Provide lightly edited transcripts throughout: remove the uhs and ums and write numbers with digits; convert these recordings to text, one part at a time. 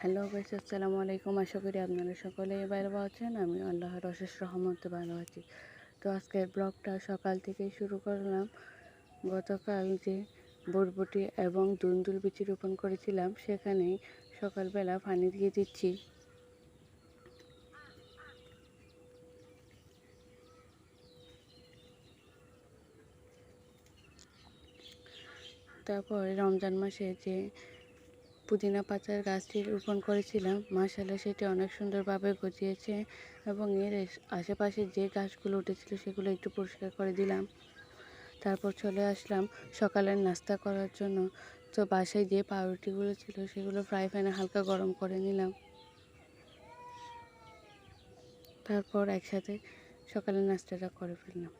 Hello guys, আসসালামু আলাইকুম। আশা করি আপনারা সকলেই ভালো আছেন। আমি আল্লাহর অশেষ রহমতে ভালো আছি। তো আজকের ব্লগটা সকাল থেকেই শুরু করলাম। গতকাল যে বরবটি এবং দুন্দুল বিচি রোপণ করেছিলাম, সেখানেই সকালবেলা পানি দিয়ে দিচ্ছি। তারপর রমজান মাসে যে পুদিনা পাতার গাছটি রোপণ করেছিলাম, মাশাআল্লাহ সেটি অনেক সুন্দরভাবে গজিয়েছে এবং এর আশেপাশে যে গাছগুলো উঠেছিল সেগুলো একটু পরিষ্কার করে দিলাম। তারপর চলে আসলাম সকালের নাস্তা করার জন্য। তো বাসায় যে পাউরুটিগুলো ছিল সেগুলো ফ্রাই প্যানে হালকা গরম করে নিলাম। তারপর একসাথে সকালের নাস্তাটা করে ফেললাম।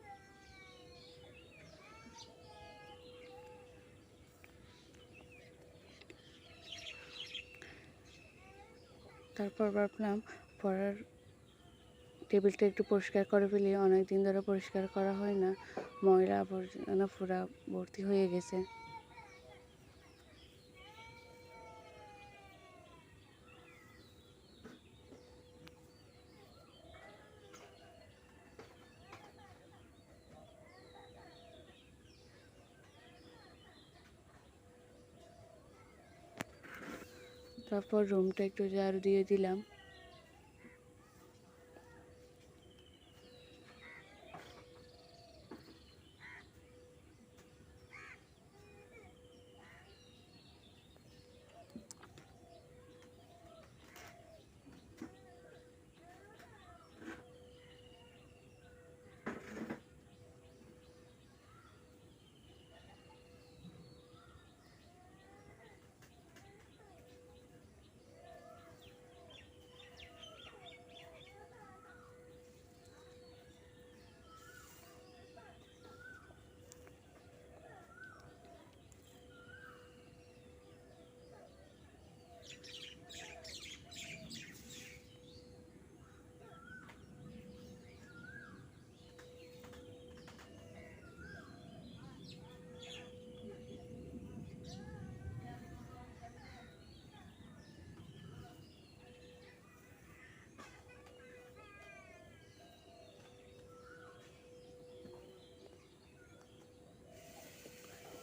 তারপর ভাবলাম পড়ার টেবিলটা একটু পরিষ্কার করে ফেলি, অনেক দিন ধরে পরিষ্কার করা হয় না, ময়লা আবর্জনা পুরা ভর্তি হয়ে গেছে। তারপর রুমটা একটু ঝাড়ু দিয়ে দিলাম।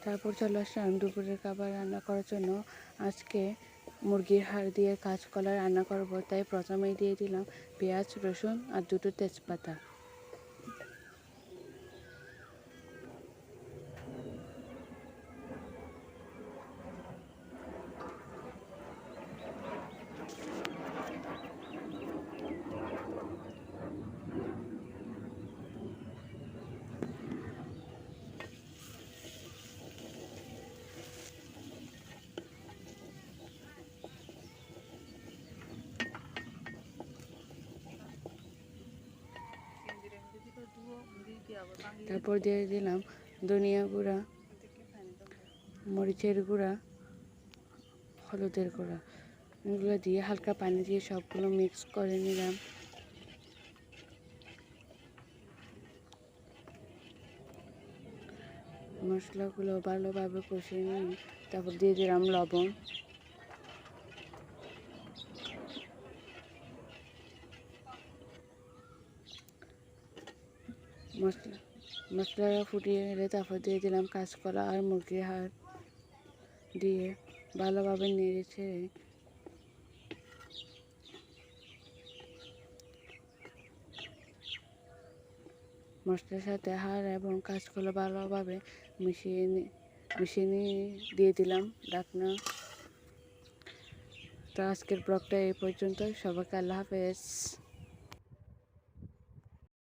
তারপর চলে আসলাম দুপুরের খাবার রান্না করার জন্য। আজকে মুরগির হাড় দিয়ে কাঁচকলা রান্না করব, তাই প্রথমেই দিয়ে দিলাম পেঁয়াজ, রসুন আর দুটো তেজপাতা। তারপর দিয়ে দিলাম ধনিয়া গুঁড়া, মরিচের গুঁড়া, হলুদের গুঁড়া। এগুলো দিয়ে হালকা পানি দিয়ে সবগুলো মিক্স করে নিলাম। মশলাগুলো ভালোভাবে কষিয়ে নিয়ে তারপর দিয়ে দিলাম লবণ। মশলাটা ফুটিয়ে এলে তারপর দিয়ে দিলাম কাঁচকলা আর মুরগির হাড় দিয়ে ভালোভাবে নেড়ে ছেড়ে মশলার সাথে হাড় এবং কাঁচকলা ভালোভাবে মিশিয়ে নিয়ে দিয়ে দিলাম ঢাকনা। তো আজকের ব্লগটা এই পর্যন্ত। সবাইকে আল্লাহ হাফেজ।